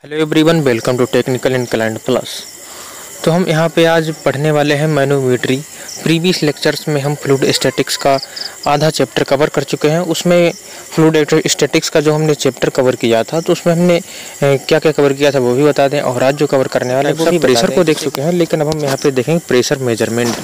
Hello everyone, welcome to Technical Inclined Plus. तो हम यहाँ पे आज पढ़ने वाले हैं मैनोमीट्री। प्रीवियस लेक्चर्स में हम फ्लूइड स्टैटिक्स का आधा चैप्टर कवर कर चुके हैं। उसमें फ्लूइड स्टैटिक्स का जो हमने चैप्टर कवर किया था तो उसमें हमने क्या क्या कवर किया था वो भी बता दें, और आज जो कवर करने वाले हैं वो प्रेशर को देख चुके हैं। लेकिन अब हम यहाँ पे देखेंगे प्रेशर मेजरमेंट,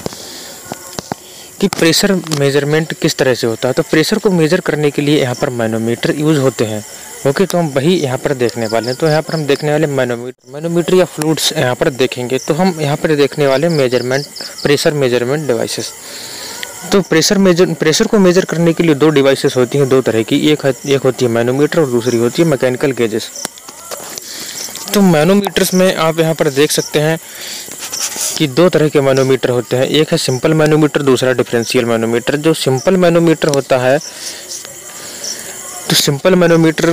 कि प्रेशर मेजरमेंट किस तरह से होता है। तो प्रेशर को मेजर करने के लिए यहाँ पर मैनोमीटर यूज़ होते हैं। ओके, तो हम वही यहाँ पर देखने वाले हैं। तो यहाँ पर हम देखने वाले मैनोमीटर या फ्लूइड्स यहाँ पर देखेंगे। तो हम यहाँ पर देखने वाले मेजरमेंट, प्रेशर मेजरमेंट डिवाइसेस। तो प्रेशर को मेजर करने के लिए दो डिवाइसेस होती हैं, दो तरह की। एक होती है मैनोमीटर और दूसरी होती है मैकेनिकल गेजेस। तो मैनोमीटर्स में आप यहाँ पर देख सकते हैं कि दो तरह के मैनोमीटर होते हैं। एक है सिंपल मैनोमीटर, दूसरा डिफरेंशियल मैनोमीटर। जो सिंपल मैनोमीटर होता है, तो सिंपल मैनोमीटर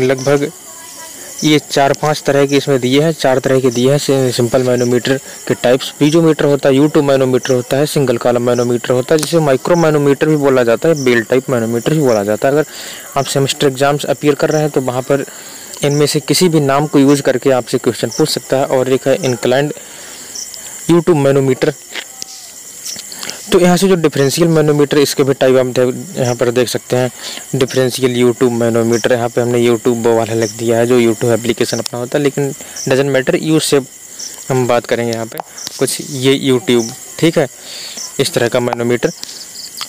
लगभग ये 4-5 तरह के इसमें दिए हैं, 4 तरह के दिए हैं सिंपल मैनोमीटर के टाइप्स। पीजोमीटर होता है, U2 मैनोमीटर होता है, सिंगल कॉलम मैनोमीटर होता है, जिसे माइक्रो मैनोमीटर भी बोला जाता है, बेल टाइप मैनोमीटर भी बोला जाता है। अगर आप सेमेस्टर एग्जाम्स अपीयर कर रहे हैं तो वहाँ पर इनमें से किसी भी नाम को यूज़ करके आपसे क्वेश्चन पूछ सकता है। और एक है इंक्लाइंड U2 मैनोमीटर। तो यहाँ से जो डिफरेंशियल मैनोमीटर, इसके भी टाइप हम यहाँ पर देख सकते हैं। डिफरेंशियल U2 मैनोमीटर, यहाँ पे हमने YouTube वाला लिख दिया है, जो U2 एप्लीकेशन अपना होता है, लेकिन डजंट मैटर, यूज से हम बात करेंगे यहाँ पे कुछ ये YouTube, ठीक है, इस तरह का मैनोमीटर।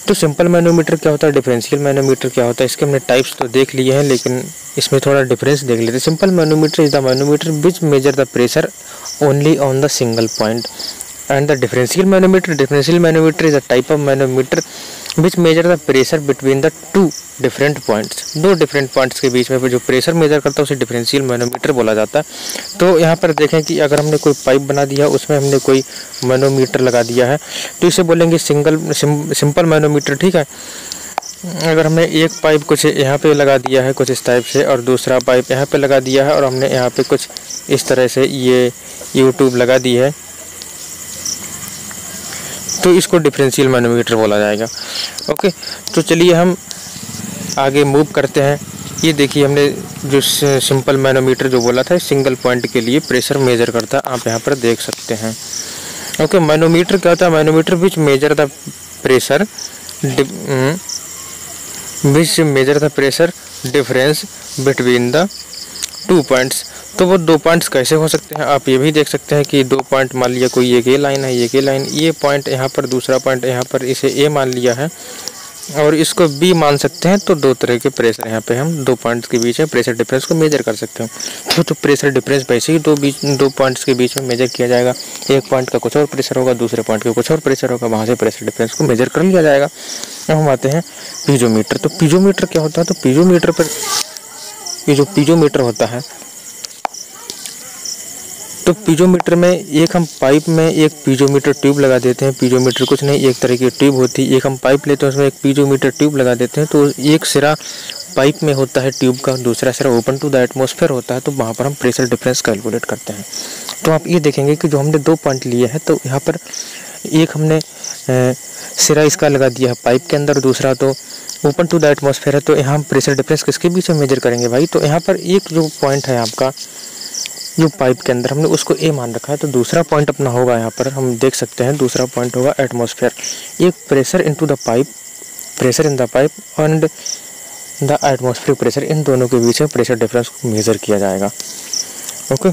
तो सिंपल मैनोमीटर क्या होता है, डिफरेंशियल मैनोमीटर क्या होता है, इसके हमने टाइप्स तो देख लिए हैं, लेकिन इसमें थोड़ा डिफरेंस देख लेते हैं। Simple manometer is the manometer which measure the pressure only on the single point, and the differential manometer is a type of manometer which measure the pressure between the two different points। दो different points के बीच में जो pressure measure करता है उसे differential manometer बोला जाता है। तो यहाँ पर देखें कि अगर हमने कोई पाइप बना दिया, उसमें हमने कोई मैनोमीटर लगा दिया है, तो इसे बोलेंगे सिंपल मैनोमीटर, ठीक है। अगर हमने एक पाइप कुछ यहाँ पे लगा दिया है कुछ इस टाइप से, और दूसरा पाइप यहाँ पे लगा दिया है, और हमने यहाँ पे कुछ इस तरह से ये YouTube लगा दी है, तो इसको डिफरेंशियल मैनोमीटर बोला जाएगा। ओके, तो चलिए हम आगे मूव करते हैं। ये देखिए, हमने जो सिंपल मैनोमीटर जो बोला था, सिंगल पॉइंट के लिए प्रेशर मेजर करता है, आप यहाँ पर देख सकते हैं। ओके, मैनोमीटर क्या होता है, manometer which measure the pressure difference between the 2 points. तो वो 2 पॉइंट्स कैसे हो सकते हैं, आप ये भी देख सकते हैं कि 2 पॉइंट मान लिया, कोई एक ए लाइन है, एक ए लाइन, ये पॉइंट यहाँ पर, दूसरा पॉइंट यहाँ पर, इसे ए मान लिया है और इसको बी मान सकते हैं। तो दो तरह के प्रेशर यहाँ पे हम 2 पॉइंट्स के बीच में प्रेशर डिफरेंस को मेजर कर सकते हैं। तो प्रेशर डिफरेंस वैसे ही 2 पॉइंट्स के बीच में मेजर किया जाएगा। एक पॉइंट का कुछ और प्रेशर होगा, दूसरे पॉइंट का कुछ और प्रेशर होगा, वहाँ से प्रेशर डिफरेंस को मेजर कर लिया जाएगा। अब हम आते हैं पीजोमीटर। तो पीजोमीटर क्या होता है, तो पीजोमीटर पर ये जो पीजोमीटर होता है, तो पीजोमीटर में एक हम पाइप में एक पीजोमीटर ट्यूब लगा देते हैं। पीजोमीटर कुछ नहीं, एक तरह की ट्यूब होती है। एक हम पाइप लेते हैं, उसमें एक पीजोमीटर ट्यूब लगा देते हैं। तो एक सिरा पाइप में होता है ट्यूब का, दूसरा सिरा ओपन टू द एटमॉस्फेयर होता है। तो वहाँ पर हम प्रेशर डिफरेंस कैलकुलेट करते हैं। तो आप ये देखेंगे कि जो हमने 2 पॉइंट लिए हैं, तो यहाँ पर एक हमने सिरा इसका लगा दिया है पाइप के अंदर, दूसरा तो ओपन टू द एटमॉस्फेयर है। तो यहाँ हम प्रेशर डिफरेंस किसके बीच में मेजर करेंगे भाई, तो यहाँ पर एक जो पॉइंट है आपका, जो पाइप के अंदर हमने उसको ए मान रखा है, तो दूसरा पॉइंट अपना होगा, यहाँ पर हम देख सकते हैं दूसरा पॉइंट होगा एटमॉस्फेयर। एक pressure into the pipe, pressure in the pipe and the atmospheric pressure, इन दोनों के बीच में प्रेशर डिफरेंस को मेजर किया जाएगा। ओके,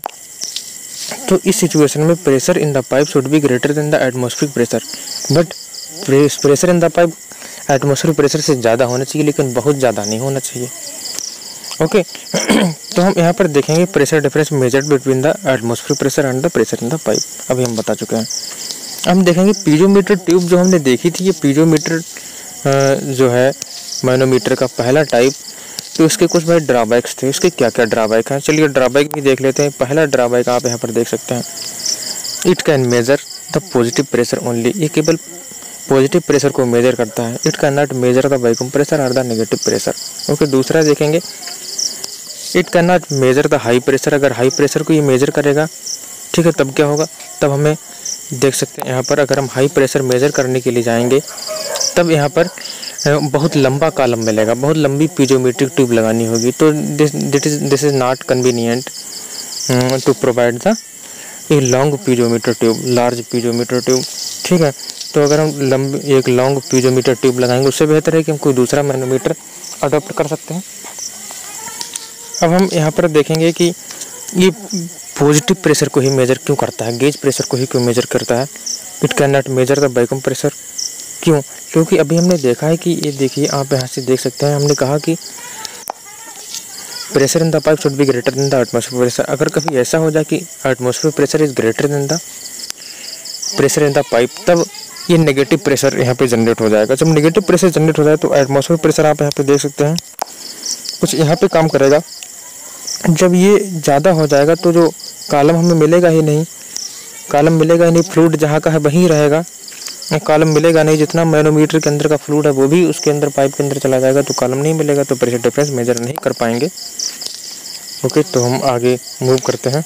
तो इस सिचुएशन में pressure in the pipe should be greater than the atmospheric pressure, but pressure in the pipe atmospheric pressure से ज़्यादा होना चाहिए, लेकिन बहुत ज़्यादा नहीं होना चाहिए। ओके तो हम यहाँ पर देखेंगे pressure difference measured between the atmospheric pressure and the pressure in the pipe, अभी हम बता चुके हैं। हम देखेंगे पीजोमीटर ट्यूब जो हमने देखी थी, ये पीजोमीटर जो है मैनोमीटर का पहला टाइप, तो उसके कुछ भाई ड्रॉबैक्स थे। उसके क्या क्या ड्रॉबैक हैं, चलिए ड्रॉबैक भी देख लेते हैं। पहला ड्रॉबैक आप यहाँ पर देख सकते हैं, it can measure the positive pressure only, ये केवल पॉजिटिव प्रेशर को मेजर करता है। It can not measure the vacuum pressure और द नेगेटिव प्रेशर। ओके, दूसरा देखेंगे, it can not major the high pressure, अगर हाई प्रेशर को ये मेजर करेगा, ठीक है, तब क्या होगा, तब हमें देख सकते हैं यहाँ पर अगर हम हाई प्रेशर मेजर करने के लिए जाएंगे, तब यहाँ पर बहुत लंबा कॉलम मिलेगा, बहुत लंबी पीजोमेट्रिक ट्यूब लगानी होगी। तो this is not convenient. To provide the a long piezometer tube, large piezometer tube. ठीक है, तो अगर हम एक लॉन्ग पीजोमीटर ट्यूब लगाएंगे उससे बेहतर है कि हम कोई दूसरा मैनोमीटर अडॉप्ट कर सकते हैं। अब हम यहाँ पर देखेंगे कि ये पॉजिटिव प्रेशर को ही मेजर क्यों करता है, गेज प्रेशर को ही क्यों मेजर करता है। It can not measure the vacuum pressure. क्यों? क्योंकि अभी हमने देखा है कि ये देखिए, आप यहाँ से देख सकते हैं, हमने कहा कि pressure in the pipe should be greater than the atmosphere pressure. अगर कभी ऐसा हो जाए कि atmosphere pressure is greater than the pressure in the pipe, तब ये नेगेटिव प्रेशर यहाँ पे जनरेट हो जाएगा। जब नेगेटिव प्रेशर जनरेट हो जाए तो एटमॉस्फेयर प्रेशर आप यहाँ पे देख सकते हैं कुछ यहाँ पे काम करेगा। जब ये ज़्यादा हो जाएगा तो जो कॉलम हमें मिलेगा ही नहीं, फ्लूइड जहाँ का है वहीं रहेगा, कॉलम मिलेगा नहीं। जितना मैनोमीटर के अंदर का फ्लूइड है वो भी उसके अंदर पाइप के अंदर चला जाएगा, तो कॉलम नहीं मिलेगा, तो प्रेशर डिफरेंस मेजर नहीं कर पाएंगे। ओके, तो हम आगे मूव करते हैं।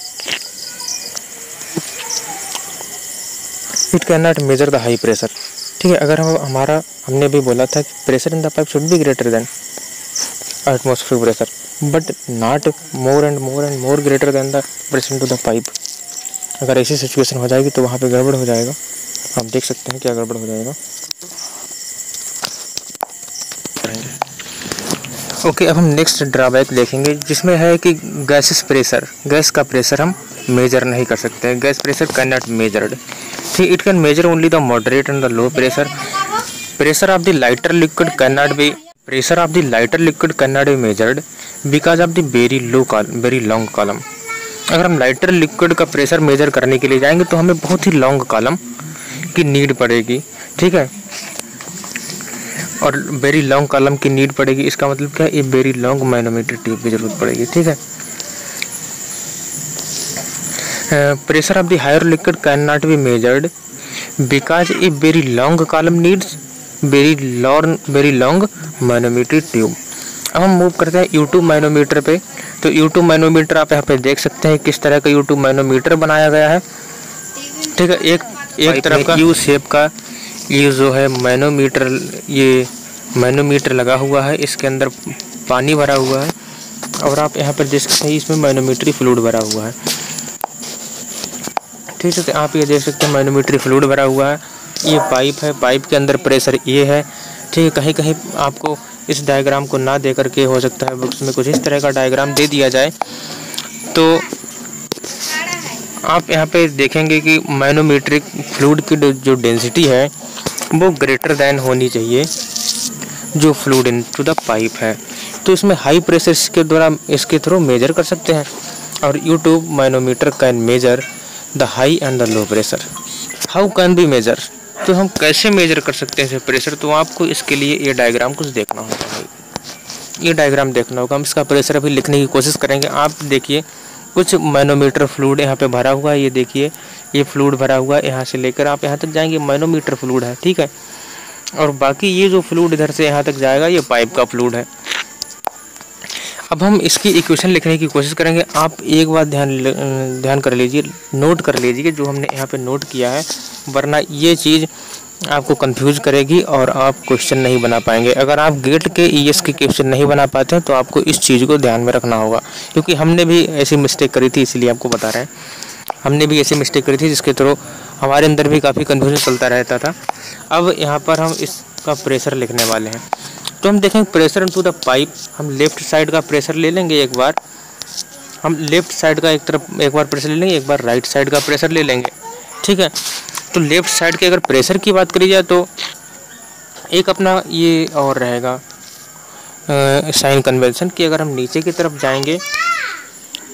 It can not major the high pressure. ठीक है, अगर हमने भी बोला था कि pressure in the pipe should be greater than atmosphere pressure, but not more and more greater than the pressure into the pipe. अगर ऐसी सिचुएशन हो जाएगी तो वहाँ पे गड़बड़ हो जाएगा। आप देख सकते हैं क्या गड़बड़ हो जाएगा। ओके, अब हम नेक्स्ट ड्रॉबैक देखेंगे, जिसमें है कि गैस का प्रेशर हम मेजर नहीं कर सकते हैं। Gas pressure can not measured. ठीक, it can measure only the moderate and the low pressure. Pressure of the lighter liquid can not be measured because of the very long column. अगर हम lighter liquid का pressure measure करने के लिए जाएंगे तो हमें बहुत ही लॉन्ग कॉलम की नीड पड़ेगी। ठीक है, और वेरी लॉन्ग कॉलम की नीड पड़ेगी, इसका मतलब क्या है, ये वेरी लॉन्ग मैनोमीटर ट्यूब की जरूरत पड़ेगी। ठीक है, pressure of the higher liquid can not be measured because a very long column needs very long manometer tube. अब हम मूव करते हैं U2 मैनोमीटर पे। तो U2 मैनोमीटर आप यहाँ पे देख सकते हैं किस तरह का U2 मैनोमीटर बनाया गया है। ठीक है, एक तरफ का U शेप का ये जो है मैनोमीटर लगा हुआ है, इसके अंदर पानी भरा हुआ है, और आप यहाँ पर देख सकते हैं इसमें मैनोमीटरी फ्लूइड भरा हुआ है। ठीक है, तो आप ये देख सकते हैं मैनोमीटरी फ्लूइड भरा हुआ है। ये पाइप है, पाइप के अंदर प्रेशर ये है। ठीक है, कहीं कहीं आपको इस डायग्राम को ना दे करके हो सकता है बुक्स में कुछ इस तरह का डायग्राम दे दिया जाए, तो आप यहाँ पे देखेंगे कि मैनोमीट्रिक फ्लूइड की जो डेंसिटी है वो ग्रेटर देन होनी चाहिए जो फ्लूइड इनटू द पाइप है। तो इसमें हाई प्रेशर इसके थ्रू मेजर कर सकते हैं। और U2 manometer can measure the high and the low pressure. How can be measure, तो हम कैसे मेजर कर सकते हैं प्रेशर, तो आपको इसके लिए ये डायग्राम कुछ देखना होगा। ये डायग्राम देखना होगा, हम इसका प्रेशर अभी लिखने की कोशिश करेंगे। आप देखिए कुछ मैनोमीटर फ्लूइड यहाँ पे भरा हुआ है, ये देखिए ये फ्लूइड भरा हुआ है, यहाँ से लेकर आप यहाँ तक जाएंगे मैनोमीटर फ्लूइड है। ठीक है, और बाकी ये जो फ्लूइड इधर से यहाँ तक जाएगा ये पाइप का फ्लूइड है। अब हम इसकी इक्वेशन लिखने की कोशिश करेंगे। आप एक बात ध्यान कर लीजिए, नोट कर लीजिए जो हमने यहाँ पे नोट किया है, वरना ये चीज़ आपको कंफ्यूज करेगी और आप क्वेश्चन नहीं बना पाएंगे। अगर आप गेट के ES के क्वेश्चन नहीं बना पाते हैं तो आपको इस चीज़ को ध्यान में रखना होगा, क्योंकि हमने भी ऐसी मिस्टेक करी थी, इसलिए आपको बता रहे हैं। हमने भी ऐसी मिस्टेक करी थी जिसके थ्रू हमारे अंदर भी काफ़ी कन्फ्यूजन चलता रहता था। अब यहाँ पर हम इसका प्रेशर लिखने वाले हैं, तो हम देखेंगे प्रेशर इनटू द पाइप। हम लेफ़्ट साइड का प्रेशर ले लेंगे एक बार, हम लेफ़्ट साइड का एक बार प्रेशर ले लेंगे, एक बार राइट साइड का प्रेशर ले लेंगे। ठीक है, तो लेफ़्ट साइड के अगर प्रेशर की बात करी जाए तो एक अपना ये और रहेगा साइन कन्वेंशन कि अगर हम नीचे की तरफ जाएंगे,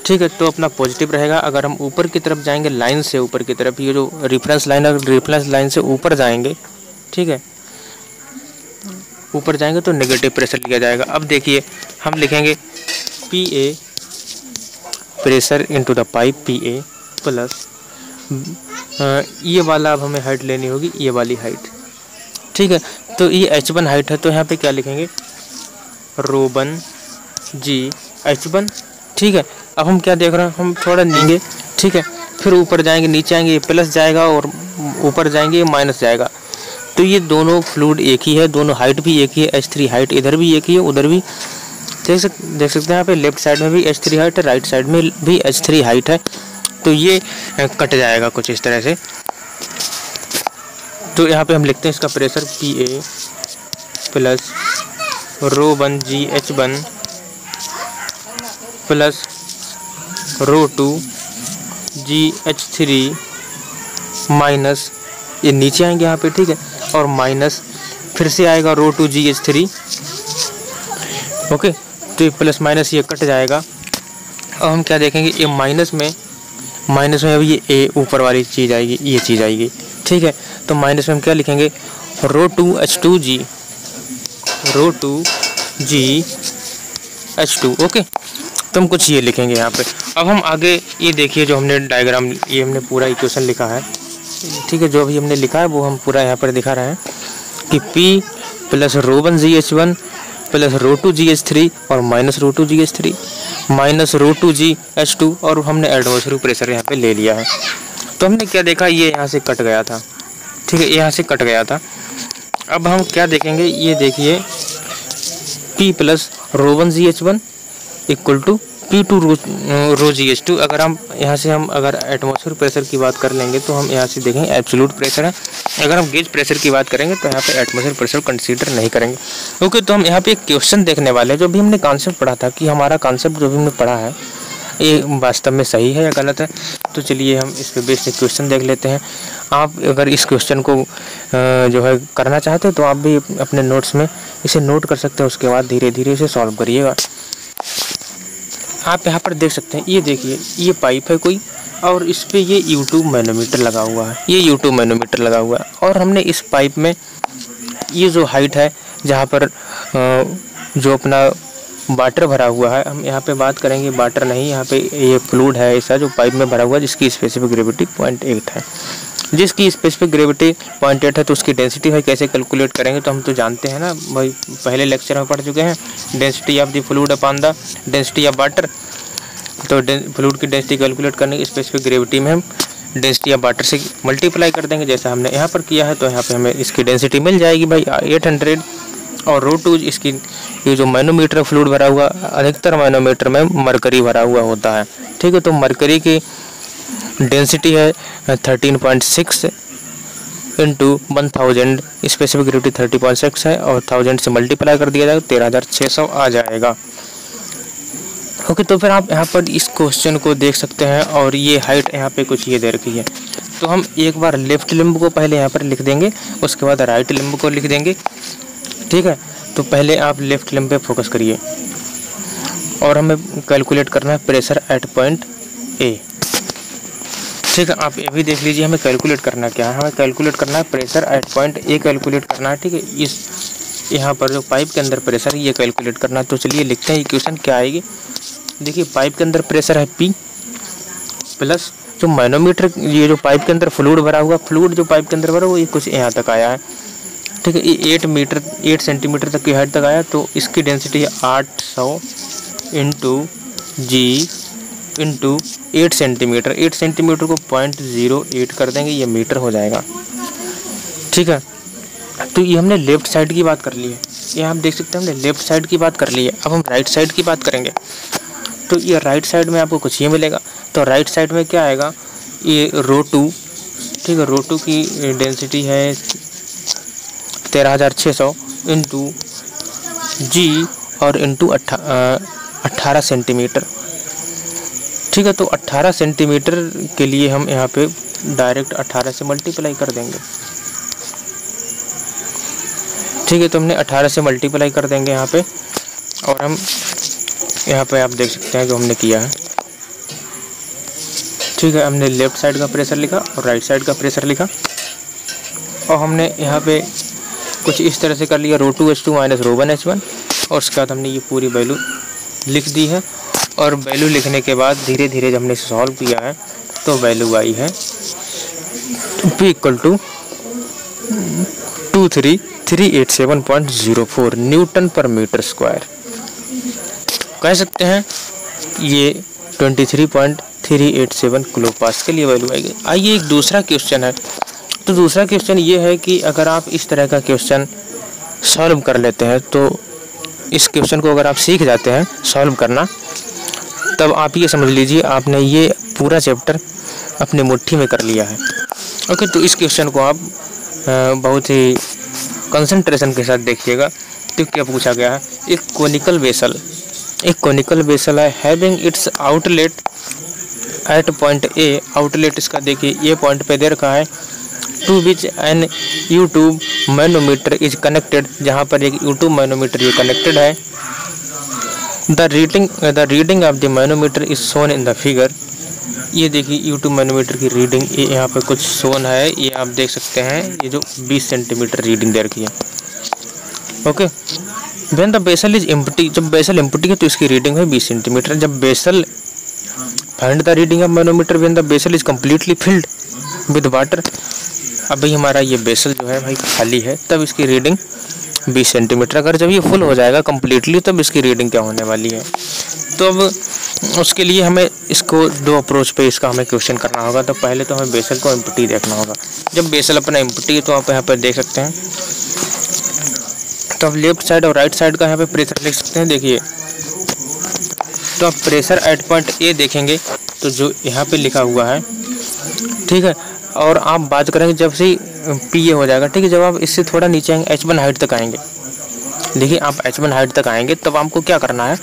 ठीक है, तो अपना पॉजिटिव रहेगा। अगर हम ऊपर की तरफ जाएंगे, लाइन से ऊपर की तरफ, ये जो रेफरेंस लाइन से ऊपर जाएंगे, ठीक है, ऊपर जाएंगे तो नेगेटिव प्रेशर लिया जाएगा। अब देखिए हम लिखेंगे PA pressure into the pipe PA plus ये वाला अब हमें हाइट लेनी होगी, ये वाली हाइट। ठीक है, तो ये H1 हाइट है, तो यहाँ पे क्या लिखेंगे ρ1 G H1। ठीक है, अब हम क्या देख रहे हैं, हम थोड़ा नीचे, ठीक है, फिर ऊपर जाएंगे, नीचे आएंगे, ये प्लस जाएगा और ऊपर जाएंगे ये माइनस जाएगा। तो ये दोनों फ्लूइड एक ही है, दोनों हाइट भी एक ही है, H3 हाइट इधर भी एक ही है उधर भी, देख सकते हैं यहाँ पे लेफ्ट साइड में भी H3 हाइट है, राइट साइड में भी H3 हाइट है। तो ये कट जाएगा कुछ इस तरह से। तो यहाँ पे हम लिखते हैं इसका pressure PA plus ρ1 GH1 plus ρ2 GH3 minus, ये नीचे आएंगे यहाँ पे, ठीक है, और माइनस फिर से आएगा ρ2 GH3। ओके, तो ये प्लस माइनस ये कट जाएगा। अब हम क्या देखेंगे, ये माइनस में अभी ये ए ऊपर वाली चीज़ आएगी, ये चीज़ आएगी, ठीक है। तो माइनस में हम क्या लिखेंगे, ρ2 H2G ओके। तो हम कुछ ये लिखेंगे यहाँ पे। अब हम आगे ये देखिए जो हमने डायग्राम, ये हमने पूरा इक्वेशन लिखा है, ठीक है। जो अभी हमने लिखा है वो हम पूरा यहाँ पर दिखा रहे हैं कि P plus ρ1 GH1 plus ρ2 GH3 और माइनस ρ2 GH3 माइनस ρ2 GH2, और हमने एटमॉस्फेरिक प्रेशर यहाँ पे ले लिया है। तो हमने क्या देखा, ये यहाँ से कट गया था, ठीक है, यहाँ से कट गया था। अब हम क्या देखेंगे, ये देखिए P plus ρ1 GH1 equal to P2 ρ GH2। अगर हम यहाँ से अगर एटमॉस्फेरिक प्रेशर की बात कर लेंगे तो हम यहाँ से देखेंगे एब्सोल्यूट प्रेशर है। अगर हम गेज प्रेशर की बात करेंगे तो यहाँ पे एटमॉस्फेरिक प्रेशर कंसीडर नहीं करेंगे। ओके, तो हम यहाँ पे एक क्वेश्चन देखने वाले हैं। जो भी हमने कॉन्सेप्ट पढ़ा था कि हमारा कॉन्सेप्ट जो भी हमने पढ़ा है ये वास्तव में सही है या गलत है। तो चलिए हम इस पे बेस्ड क्वेश्चन देख लेते हैं। आप अगर इस क्वेश्चन को जो है करना चाहते हो तो आप भी अपने नोट्स में इसे नोट कर सकते हैं, उसके बाद धीरे धीरे इसे सॉल्व करिएगा। आप यहाँ पर देख सकते हैं, ये देखिए ये पाइप है कोई, और इस पे ये U2 मैनोमीटर लगा हुआ है, ये U2 मैनोमीटर लगा हुआ है। और हमने इस पाइप में ये जो हाइट है जहाँ पर जो अपना वाटर भरा हुआ है, हम यहाँ पे बात करेंगे वाटर नहीं, यहाँ पे ये फ्लूइड है ऐसा जो पाइप में भरा हुआ है, जिसकी स्पेसिफिक ग्रेविटी 0.8 है। जिसकी स्पेसिफिक ग्रेविटी 0.8 है तो उसकी डेंसिटी है कैसे कैलकुलेट करेंगे, तो हम तो जानते हैं ना भाई, पहले लेक्चर में पढ़ चुके हैं, density of the fluid upon the density of water. तो फ्लूइड की डेंसिटी कैलकुलेट करने की स्पेसिफिक ग्रेविटी में हम डेंसिटी ऑफ वाटर से मल्टीप्लाई कर देंगे, जैसा हमने यहाँ पर किया है। तो यहाँ पे हमें इसकी डेंसिटी मिल जाएगी भाई 800, और ρ2 इसकी, ये जो मैनोमीटर फ्लूइड भरा हुआ, अधिकतर मैनोमीटर में मरकरी भरा हुआ होता है, ठीक है। तो मरकरी की डेंसिटी है 13.6 इंटू 1000, स्पेसिफिक ग्रेविटी 30.6 है, और 1000 से मल्टीप्लाई कर दिया जाएगा 13600 आ जाएगा। ओके, तो फिर आप यहाँ पर इस क्वेश्चन को देख सकते हैं, और ये हाइट यहाँ पे कुछ ये दे रखी है। तो हम एक बार लेफ्ट लिम्ब को पहले यहाँ पर लिख देंगे, उसके बाद राइट लिम्ब को लिख देंगे, ठीक है। तो पहले आप लेफ्ट लिम्ब पे फोकस करिए, और हमें कैलकुलेट करना है प्रेशर एट पॉइंट ए, ठीक है। आप ये भी देख लीजिए हमें कैलकुलेट करना क्या है, हमें कैलकुलेट करना है pressure at point A calculate करना है, ठीक है। इस यहाँ पर जो पाइप के अंदर प्रेशर है ये कैलकुलेट करना है। तो चलिए लिखते हैं इक्वेशन क्या आएगी। देखिए पाइप के अंदर प्रेशर है P प्लस जो मैनोमीटर, ये जो पाइप के अंदर फ्लूइड भरा हुआ, फ्लूइड जो पाइप के अंदर भरा हुआ ये कुछ यहाँ तक आया है, ठीक है। ये 8 सेंटीमीटर तक की हाइट तक आया। तो इसकी डेंसिटी है 800 इंटू जी इंटू 8 सेंटीमीटर। 8 सेंटीमीटर को 0.08 कर देंगे, ये मीटर हो जाएगा, ठीक है। तो ये हमने लेफ्ट साइड की बात कर ली है, ये आप देख सकते हैं हमने लेफ्ट साइड की बात कर ली है। अब हम राइट साइड की बात करेंगे। तो ये राइट साइड में आपको कुछ ये मिलेगा। तो राइट साइड में क्या आएगा, ये ρ2, ठीक है। ρ2 की डेंसिटी है 13600 इंटू जी और इंटू 18 सेंटीमीटर, ठीक है। तो 18 सेंटीमीटर के लिए हम यहाँ पे डायरेक्ट 18 से मल्टीप्लाई कर देंगे, ठीक है। तो हमने 18 से मल्टीप्लाई कर देंगे यहाँ पे, और हम यहाँ पे आप देख सकते हैं जो हमने किया है, ठीक है। हमने लेफ्ट साइड का प्रेशर लिखा और राइट साइड का प्रेशर लिखा, और हमने यहाँ पे कुछ इस तरह से कर लिया ρ2 H2 माइनस ρ1 H1, और उसके बाद हमने ये पूरी वैल्यू लिख दी है। और वैल्यू लिखने के बाद धीरे धीरे जब हमने सॉल्व किया है तो वैल्यू आई है P इक्वल टू 23387.04 न्यूटन पर मीटर स्क्वायर। कह सकते हैं ये 23.387 किलो पास्कल ये वैल्यू आएगी। आइए एक दूसरा क्वेश्चन है। तो दूसरा क्वेश्चन ये है कि अगर आप इस तरह का क्वेश्चन सॉल्व कर लेते हैं तो इस क्वेश्चन को अगर आप सीख जाते हैं सॉल्व करना, तब आप ये समझ लीजिए आपने ये पूरा चैप्टर अपनी मुट्ठी में कर लिया है। ओके, तो इस क्वेश्चन को आप बहुत ही कंसंट्रेशन के साथ देखिएगा। तो क्या पूछा गया है, एक कोनिकल वेसल है having its outlet at point A, outlet इसका देखिए ये पॉइंट पे दे रखा है, to which an U2 manometer is connected, जहाँ पर एक U2 मैनोमीटर ये कनेक्टेड है। The reading of the manometer is shown in the figure. ये देखिए U2 मैनोमीटर की रीडिंग ये यहाँ पर कुछ शोन है, ये आप देख सकते हैं, ये जो 20 सेंटीमीटर रीडिंग दे रखी है। Okay, when the vessel is empty, जब बेसल एम्प्टी है तो इसकी रीडिंग है 20 सेंटीमीटर। जब vessel find the reading of manometer when the vessel is completely filled with water. अब भाई हमारा ये बेसल जो है भाई खाली है, तब इसकी रीडिंग 20 सेंटीमीटर। अगर जब ये फुल हो जाएगा कम्प्लीटली तब इसकी रीडिंग क्या होने वाली है। तो अब उसके लिए हमें इसको दो अप्रोच पे इसका हमें क्वेश्चन करना होगा। तो पहले तो हमें बेसल को एम्प्टी देखना होगा। जब बेसल अपना एम्प्टी है तो आप यहाँ पर देख सकते हैं, तो आप लेफ्ट साइड और राइट साइड का यहाँ पे प्रेशर लिख सकते हैं। देखिए, तो आप प्रेशर एट पॉइंट ए देखेंगे तो जो यहाँ पे लिखा हुआ है, ठीक है, और आप बात करेंगे जब से पी ए हो जाएगा, ठीक है, जब आप इससे थोड़ा नीचे आएंगे H1 हाइट तक आएंगे, देखिए आप H1 हाइट तक आएंगे तब आपको क्या करना है,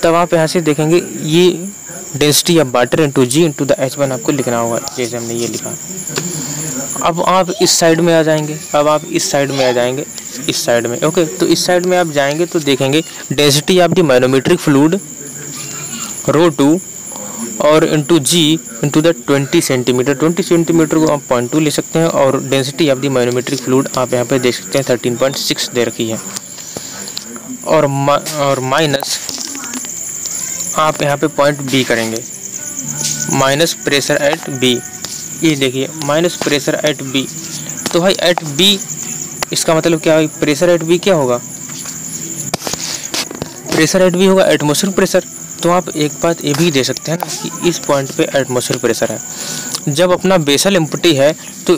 तब आप यहाँ से देखेंगे ये density of water into ji into the H1 आपको लिखना होगा, जैसे हमने ये लिखा। अब आप इस साइड में आ जाएंगे, इस साइड में। ओके, तो इस साइड में आप जाएंगे तो देखेंगे density of the manometric fluid ρ2 और into ji into the 20 centimetre को आप 0.2 ले सकते हैं, और density of the manometric fluid आप यहाँ पे देख सकते हैं 13.6 दे रखी है। और माइनस आप यहाँ पे पॉइंट बी करेंगे, माइनस प्रेशर एट बी। ये देखिए माइनस प्रेशर एट बी, तो भाई एट बी इसका मतलब क्या है, प्रेशर एट बी क्या होगा, प्रेशर एट बी होगा एटमॉस्फेरिक प्रेशर। तो आप एक बात ये भी दे सकते हैं ना कि इस पॉइंट पे एटमॉस्फेरिक प्रेशर है। जब अपना बेसल एम्प्टी है तो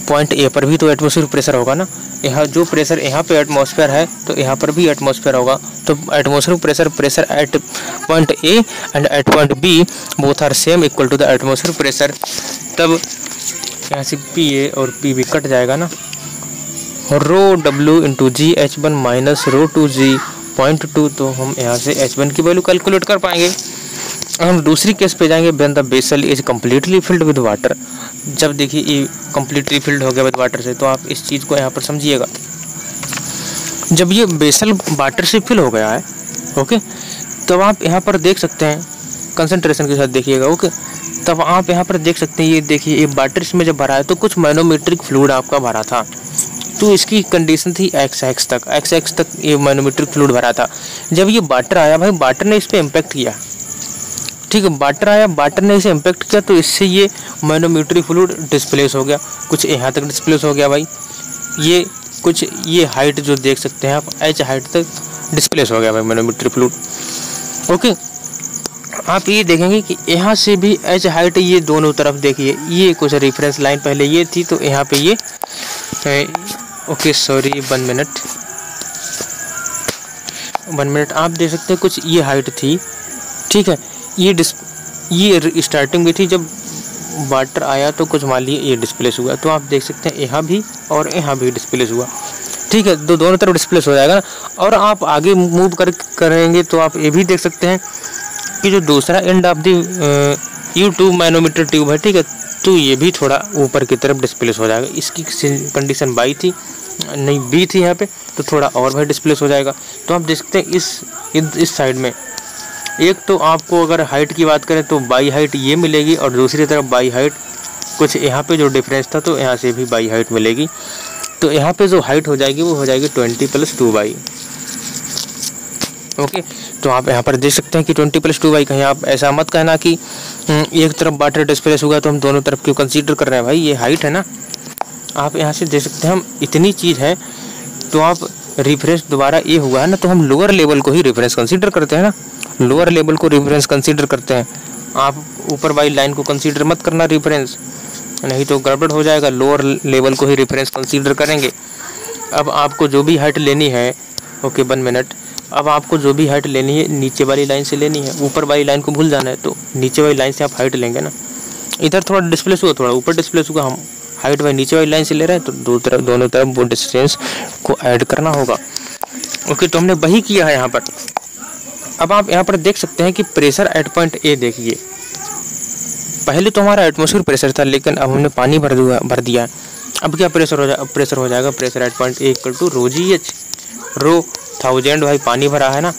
पॉइंट ए पर भी तो एटमॉस्फेरिक प्रेशर होगा ना, यहाँ जो प्रेशर यहाँ पे एटमॉस्फेयर है तो यहाँ पर भी एटमॉस्फेयर होगा। तो atmospheric pressure at point A and at point B both are same equal to the atmospheric pressure. तब यहाँ से पी ए और पी बी कट जाएगा ना, रो डब्ल्यू इंटू जी H1 माइनस ρ2 जी 0.2, तो हम यहाँ से H1 की वैल्यू कैलकुलेट कर पाएंगे। हम दूसरी केस पे जाएंगे, when the vessel is completely filled with water. जब देखिए ये कम्प्लीटली फिल्ड हो गया विद वाटर से, तो आप इस चीज़ को यहाँ पर समझिएगा, जब ये बेसल वाटर से फिल हो गया है, ओके, तब आप यहाँ पर देख सकते हैं, कंसंट्रेशन के साथ देखिएगा, ओके, तब आप यहाँ पर देख सकते हैं, ये देखिए ये वाटर इसमें जब भरा है तो कुछ मैनोमेट्रिक फ्लूइड आपका भरा था, तो इसकी कंडीशन थी XX तक ये मैनोमेट्रिक फ्लूइड भरा था। जब ये वाटर आया भाई, वाटर ने इस पर इम्पैक्ट किया, ठीक है, वाटर आया, वाटर ने इसे इम्पैक्ट किया, तो इससे ये मैनोमेट्रिक फ्लूइड डिस्प्लेस हो गया, कुछ यहाँ तक डिस्प्लेस हो गया भाई, ये कुछ ये हाइट जो देख सकते हैं आप H हाइट तक डिस्प्लेस हो गया भाई मैनोमेट्रिक फ्लूइड। ओके, आप ये देखेंगे कि यहाँ से भी H हाइट, ये दोनों तरफ देखिए, ये कुछ रेफरेंस लाइन पहले ये थी, तो यहाँ पे ये ओके सॉरी 1 मिनट आप देख सकते हैं कुछ ये हाइट थी, ठीक है, ये स्टार्टिंग में थी, जब वाटर आया तो कुछ मान लीजिए ये डिस्प्लेस हुआ, तो आप देख सकते हैं यहाँ भी और यहाँ भी डिस्प्लेस हुआ, ठीक है, तो दोनों तरफ डिस्प्लेस हो जाएगा ना। और आप आगे मूव करेंगे तो आप ये भी देख सकते हैं कि जो दूसरा end of the U2 manometer tube है, ठीक है, तो ये भी थोड़ा ऊपर की तरफ डिस्प्लेस हो जाएगा। इसकी कंडीशन बाई थी, नहीं बी थी यहाँ पे, तो थोड़ा और भाई डिस्प्लेस हो जाएगा। तो आप देख सकते हैं इस साइड में एक तो आपको अगर हाइट की बात करें तो बाई हाइट ये मिलेगी, और दूसरी तरफ बाई हाइट कुछ यहाँ पे जो डिफरेंस था तो यहाँ से भी बाई हाइट मिलेगी। तो यहाँ पे जो हाइट हो जाएगी वो हो जाएगी 20 + 2y। ओके, तो आप यहाँ पर देख सकते हैं कि 20 + 2y। कहीं आप ऐसा मत कहना कि एक तरफ वाटर डिस्प्लेस हुआ तो हम दोनों तरफ क्यों कंसीडर कर रहे हैं, भाई ये हाइट है ना। आप यहाँ से देख सकते हैं हम इतनी चीज़ है, तो आप रेफरेंस दोबारा ये हुआ है ना, तो हम लोअर लेवल को ही रेफरेंस कंसीडर करते हैं ना, लोअर लेवल को रेफरेंस कंसीडर करते हैं। आप ऊपर वाली लाइन को कंसीडर मत करना रेफरेंस, नहीं तो गड़बड़ हो जाएगा। लोअर लेवल को ही रेफरेंस कंसीडर करेंगे। अब आपको जो भी हाइट लेनी है ओके 1 मिनट। अब आपको जो भी हाइट लेनी है नीचे वाली लाइन से लेनी है, ऊपर वाली लाइन को भूल जाना है, तो नीचे वाली लाइन से आप हाइट लेंगे ना। इधर थोड़ा डिस्प्लेस हुआ, थोड़ा ऊपर डिस्प्लेस हुआ, हम हाइट वाली नीचे वाली लाइन से ले रहे हैं, तो दोनों तरफ वो डिस्टेंस को ऐड करना होगा। ओके, तो हमने वही किया है यहाँ पर। अब आप यहाँ पर देख सकते हैं कि प्रेशर एट पॉइंट ए देखिए, पहले तो हमारा एटमॉस्फेयर प्रेशर था, लेकिन अब हमने पानी भर दिया। अब क्या प्रेशर हो जाएगा, pressure at point A equal to rho G H. Rho 1000 भाई पानी भरा है ना,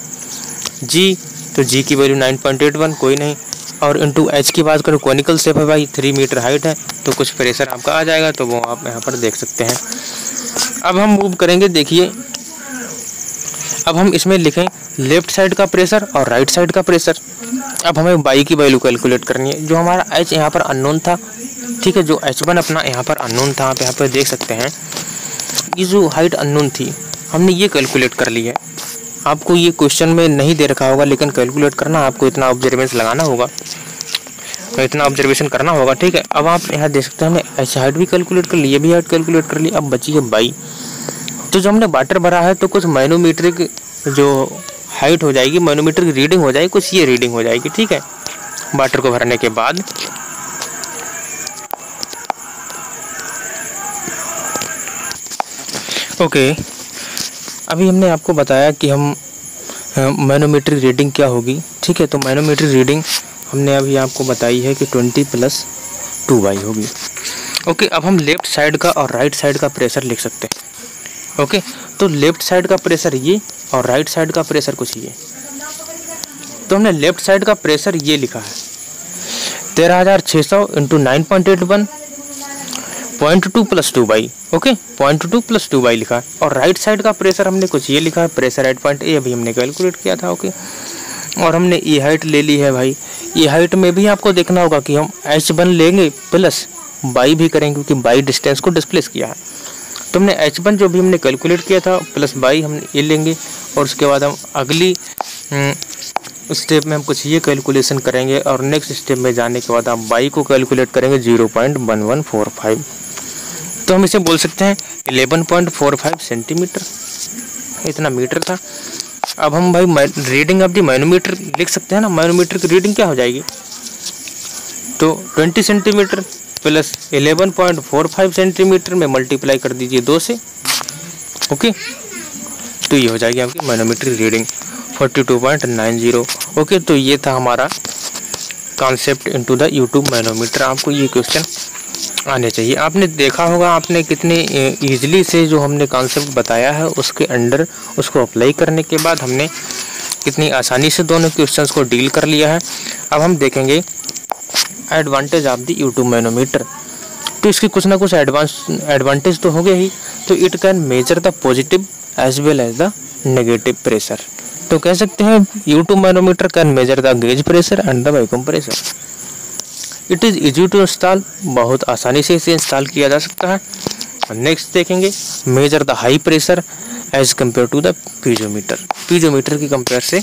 जी तो जी की वैल्यू 9.81 कोई नहीं, और इंटू एच की बात करो, कॉनिकल शेप है भाई, 3 मीटर हाइट है, तो कुछ प्रेशर आपका आ जाएगा, तो वो आप यहाँ पर देख सकते हैं। अब हम मूव करेंगे, देखिए अब हम इसमें लिखें लेफ्ट साइड का प्रेशर और राइट साइड का प्रेशर। अब हमें बाई की वैल्यू कैलकुलेट करनी है। जो हमारा एच यहाँ पर अननोन था, ठीक है, जो H1 अपना यहाँ पर अननोन था, आप यहाँ पर देख सकते हैं ये जो हाइट अननोन थी हमने ये कैलकुलेट कर ली है। आपको ये क्वेश्चन में नहीं दे रखा होगा, लेकिन कैलकुलेट करना आपको इतना ऑब्जर्वेशन लगाना होगा, इतना ऑब्जर्वेशन करना होगा, ठीक है। अब आप यहाँ देख सकते हैं हमने एच हाइट भी कैलकुलेट कर ली, ये भी हाइट कैलकुलेट कर ली। अब बची है बाई, तो जो हमने वाटर भरा है तो कुछ मैनोमीट्रिक जो हाइट हो जाएगी, मैनोमीटर की रीडिंग हो जाएगी, कुछ ये रीडिंग हो जाएगी, ठीक है, वाटर को भरने के बाद। ओके, अभी हमने आपको बताया कि हम मैनोमीट्रिक रीडिंग क्या होगी, ठीक है। तो मैनोमीट्रिक रीडिंग हमने अभी आपको बताई है कि 20 + 2y होगी। ओके, अब हम लेफ्ट साइड का और राइट साइड का प्रेशर लिख सकते हैं। ओके, तो लेफ्ट साइड का प्रेशर ये और राइट साइड का प्रेशर कुछ ये। तो हमने लेफ्ट साइड का प्रेशर ये लिखा है 13,600 × 9.81 0.2 + 2y। ओके, 0.2 + 2y लिखा है। और राइट साइड का प्रेशर हमने कुछ ये लिखा है, प्रेशर एट पॉइंट ए अभी हमने कैलकुलेट किया था। ओके, और हमने ये हाइट ले ली है भाई। ये हाइट में भी आपको देखना होगा कि हम H1 लेंगे प्लस बाई भी करेंगे, क्योंकि बाई डिस्टेंस को डिस्प्लेस किया है। तो हमने H1 जो भी हमने कैलकुलेट किया था प्लस बाई हमने ये लेंगे, और उसके बाद हम अगली स्टेप में हम कुछ ये कैलकुलेशन करेंगे, और नेक्स्ट स्टेप में जाने के बाद हम बाई को कैलकुलेट करेंगे 0.1145। तो हम इसे बोल सकते हैं 11.45 सेंटीमीटर, इतना मीटर था। अब हम भाई रीडिंग ऑफ द मैनोमीटर लिख सकते हैं ना, मैनोमीटर की रीडिंग क्या हो जाएगी, तो 20 सेंटीमीटर प्लस 11.45 सेंटीमीटर में मल्टीप्लाई कर दीजिए 2 से। ओके, तो ये हो जाएगी आपकी मैनोमीट्रिक रीडिंग 42.90। ओके, तो ये था हमारा concept into the U tube manometer. आपको ये क्वेश्चन आने चाहिए। आपने देखा होगा आपने कितने ईजिली से जो हमने कॉन्सेप्ट बताया है उसके अंडर उसको अप्लाई करने के बाद हमने कितनी आसानी से दोनों क्वेश्चंस को डील कर लिया है। अब हम देखेंगे advantage of the U tube manometer. तो इसके कुछ ना कुछ एडवांटेज तो हो गया ही। तो it can measure the positive as well as the negative pressure. तो कह सकते हैं U tube manometer can measure the gauge pressure and the vacuum pressure. It is easy to install, बहुत आसानी से इसे इंस्टॉल किया जा सकता है। नेक्स्ट देखेंगे measure the high pressure as compare to the piezometer. Piezometer की कंपेयर से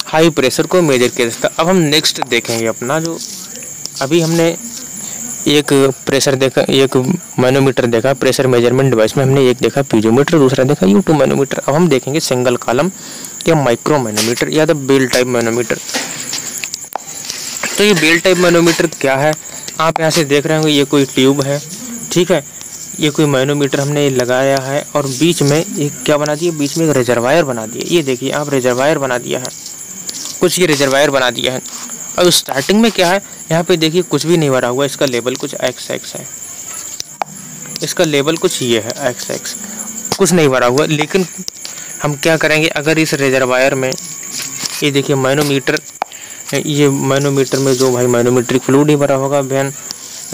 हाई प्रेशर को मेजर किया जा सकता है। अब हम नेक्स्ट देखेंगे अपना जो अभी हमने एक प्रेशर देखा, एक मैनोमीटर देखा प्रेशर मेजरमेंट डिवाइस में, हमने एक देखा पीजोमीटर, दूसरा देखा यूट्यूब मैनोमीटर। अब हम देखेंगे सिंगल कॉलम या माइक्रो मैनोमीटर या द बेल टाइप मैनोमीटर। तो ये बेल टाइप मैनोमीटर क्या है, आप यहाँ से देख रहे होंगे ये कोई ट्यूब है, ठीक है, ये कोई मैनोमीटर हमने लगाया है और बीच में एक क्या बना दिया, बीच में एक रिजर्वायर बना दिया। ये देखिए आप रिजर्वायर बना दिया है, कुछ ये रिजर्वायर बना दिया है। और स्टार्टिंग में क्या है, यहाँ पे देखिए कुछ भी नहीं भरा हुआ, इसका लेवल कुछ XX है, इसका लेवल कुछ ये है XX, कुछ नहीं भरा हुआ। लेकिन हम क्या करेंगे, अगर इस रिजर्वायर में ये देखिए मैनोमीटर, ये मैनोमीटर में जो भाई मैनोमीट्रिक फ्लूइड ही भरा होगा, when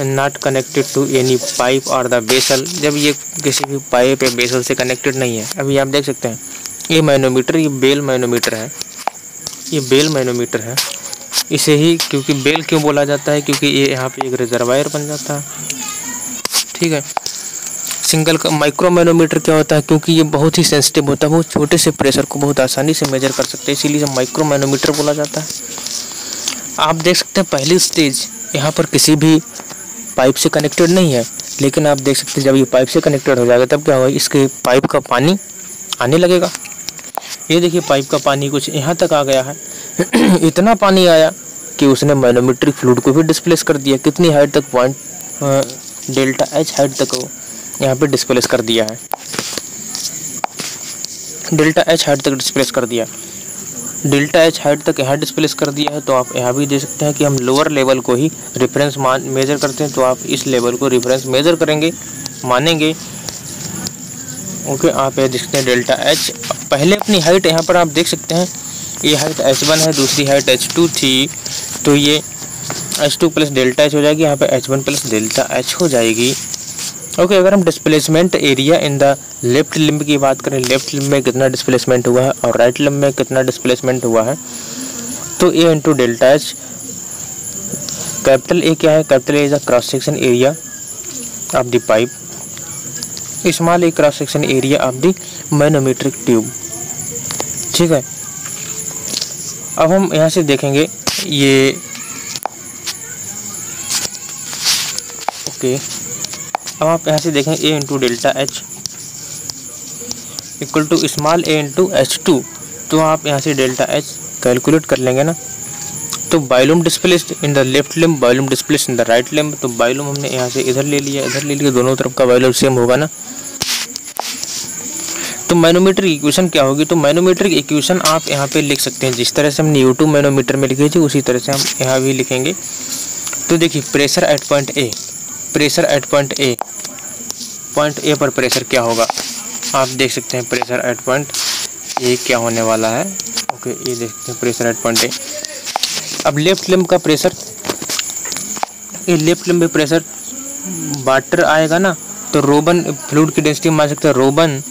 not connected to any pipe और द बेसल, जब ये किसी भी पाइप या बेसल से कनेक्टेड नहीं है। अभी आप देख सकते हैं ये मैनोमीटर, ये बेल मैनोमीटर है, ये बेल मैनोमीटर है। इसे ही क्योंकि बेल क्यों बोला जाता है, क्योंकि ये यहाँ पे एक रिजर्वायर बन जाता है, ठीक है। सिंगल का माइक्रो मैनोमीटर क्या होता है, क्योंकि ये बहुत ही सेंसिटिव होता है, बहुत छोटे से प्रेशर को बहुत आसानी से मेजर कर सकते हैं, इसीलिए माइक्रो मैनोमीटर बोला जाता है। आप देख सकते हैं पहली स्टेज यहाँ पर किसी भी पाइप से कनेक्टेड नहीं है, लेकिन आप देख सकते हैं जब ये पाइप से कनेक्टेड हो जाएगा तब क्या होगा, इसके पाइप का पानी आने लगेगा। ये देखिए पाइप का पानी कुछ यहाँ तक आ गया है। इतना पानी आया कि उसने मैनोमेट्रिक फ्लूइड को भी डिस्प्लेस कर दिया। कितनी हाइट तक, पॉइंट डेल्टा एच हाइट तक वो यहाँ पे डिस्प्लेस कर दिया है, डेल्टा एच हाइट तक डिस्प्लेस कर दिया। डेल्टा एच हाइट तक यहाँ डिस्प्लेस कर दिया है, तो आप यहाँ भी देख सकते हैं कि हम लोअर लेवल को ही रेफरेंस मेजर करते हैं, तो आप इस लेवल को रेफरेंस मेजर करेंगे, मानेंगे। ओके, आप ये देख सकते हैं डेल्टा एच। पहले अपनी हाइट यहाँ पर आप देख सकते हैं, ये हाइट h1 है, दूसरी हाइट h2 थी, तो ये h2 प्लस डेल्टा एच हो जाएगी, यहाँ पे h1 प्लस डेल्टा एच हो जाएगी। ओके, अगर हम displacement area in the left limb की बात करें, लेफ्ट लिम्ब में कितना डिस्प्लेसमेंट हुआ है और राइट लिम्ब में कितना डिस्प्लेसमेंट हुआ है, तो A into delta H. Capital A क्या है? Capital A is the cross section area of the pipe, small A cross section area of the manometric tube. ठीक है, अब हम यहाँ से देखेंगे ये, ओके, अब आप यहाँ से देखें A into delta H equal to small A into h2, तो आप यहाँ से डेल्टा एच कैलकुलेट कर लेंगे ना। तो volume displaced in the left limb, volume displaced in the right limb, तो बाइलूम हमने यहाँ से इधर ले लिया, इधर ले लिया, दोनों तरफ का बाइलूम सेम होगा ना। तो मैनोमेट्रिक इक्वेशन क्या होगी? तो मैनोमेट्रिक इक्वेशन आप यहाँ पे लिख सकते हैं, जिस तरह से हमने U2 मैनोमीटर में लिखे थे उसी तरह से हम यहाँ भी लिखेंगे। तो देखिए pressure at point A, pressure at point ए पर प्रेशर क्या होगा आप देख सकते हैं। प्रेशर एट पॉइंट ए क्या होने वाला है? ओके, ये देख सकते हैं प्रेशर एट पॉइंट ए। अब लेफ्ट लिम्ब का प्रेशर, ये लेफ्ट लिम्ब में प्रेशर वाटर आएगा ना, तो रोबन फ्लूइड की डेंसिटी मान सकते हैं रोबन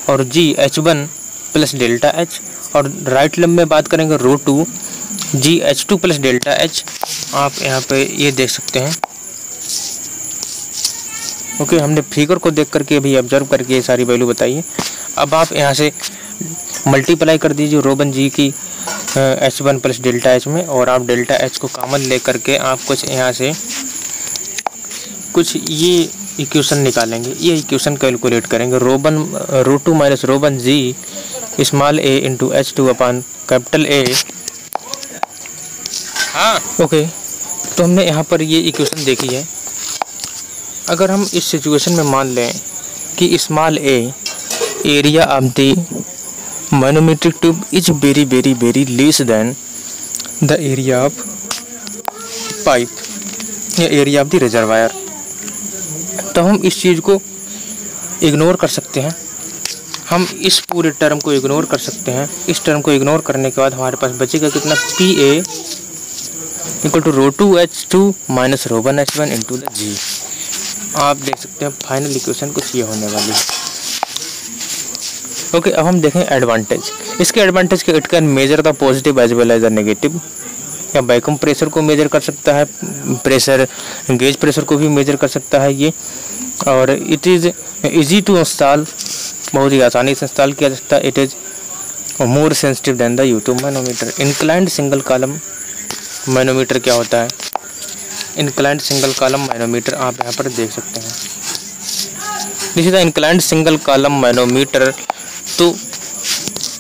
और जी H1 प्लस डेल्टा एच, और राइट लिम्ब में बात करेंगे रो2 जी H2 प्लस डेल्टा एच। आप यहाँ पे ये देख सकते हैं। ओके, हमने फिगर को देख करके अभी ऑब्जर्व करके ये सारी वैल्यू बताई है। अब आप यहाँ से मल्टीप्लाई कर दीजिए रोबन जी की H1 प्लस डेल्टा एच में, और आप डेल्टा एच को कॉमन ले करके आप कुछ यहाँ से कुछ ये इक्वेशन निकालेंगे, ये इक्वेशन कैलकुलेट करेंगे। Rho one rho minus rho one G small A into H2 upon capital A. हाँ, ओके, तो हमने यहाँ पर ये इक्वेशन देखी है। अगर हम इस सिचुएशन में मान लें कि small A area of the manometric tube is very very very less than the area of pipe या एरिया ऑफ द रिजर्वायर, तो हम इस चीज़ को इग्नोर कर सकते हैं। हम इस पूरे टर्म को इग्नोर कर सकते हैं। इस टर्म को इग्नोर करने के बाद हमारे पास बचेगा कितना? P A equal to rho minus rho into the G. आप देख सकते हैं फाइनल इक्वेशन कुछ ये होने वाली है। ओके, अब हम देखें एडवांटेज। इसके एडवांटेज के it can measure the positive as well as the negative, या वैक्यूम प्रेशर को मेजर कर सकता है, प्रेशर गेज प्रेशर को भी मेजर कर सकता है ये, और it is easy to install, बहुत ही आसानी से इंस्टॉल किया जा सकता है। It is more sensitive than the U2 manometer. Inclined single column manometer क्या होता है? इंक्लाइंड सिंगल कॉलम मैनोमीटर आप यहाँ पर देख सकते हैं। This is the inclined single column manometer. तो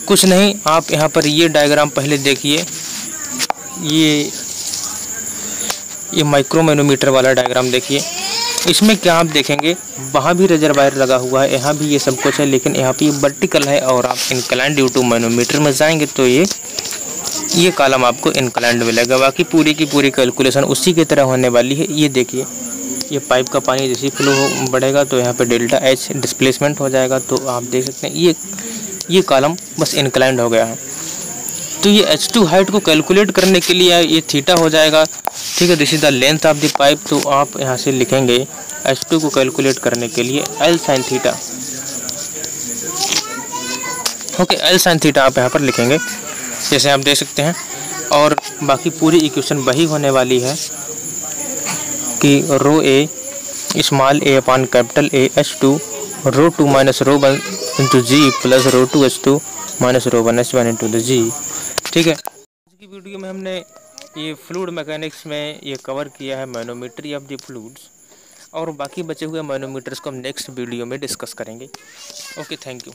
कुछ नहीं, आप यहाँ पर ये डायग्राम पहले देखिए, ये माइक्रो मैनोमीटर वाला डायग्राम देखिए। इसमें क्या आप देखेंगे, वहाँ भी रिजर्वायर लगा हुआ है, यहाँ भी ये सब कुछ है, लेकिन यहाँ पे वर्टिकल है, और आप इंक्लाइंड U2 मैनोमीटर में जाएंगे तो ये कॉलम आपको इंक्लाइंड मिलेगा। बाकी पूरी की पूरी कैलकुलेशन उसी की तरह होने वाली है। ये देखिए, ये पाइप का पानी जैसे फ्लो बढ़ेगा तो यहाँ पे डेल्टा एच डिस्प्लेसमेंट हो जाएगा, तो आप देख सकते हैं ये कॉलम बस इंक्लाइंड हो गया है। तो ये H2 हाइट को कैलकुलेट करने के लिए ये थीटा हो जाएगा। ठीक है, this is the length of the pipe, तो आप यहाँ से लिखेंगे H2 को कैलकुलेट करने के लिए L sine theta. Okay, L sine theta आप यहाँ पर लिखेंगे, जैसे आप देख सकते हैं। और बाकी पूरी इक्वेशन वही होने वाली है कि rho A small A upon capital A H2 rho minus rho into G plus rho minus rho into the G. ठीक है, आज की वीडियो में हमने ये फ्लूइड मैकेनिक्स में ये कवर किया है मैनोमेट्री ऑफ द फ्लूइड्स, और बाकी बचे हुए मैनोमीटर्स को हम नेक्स्ट वीडियो में डिस्कस करेंगे। Okay, thank you.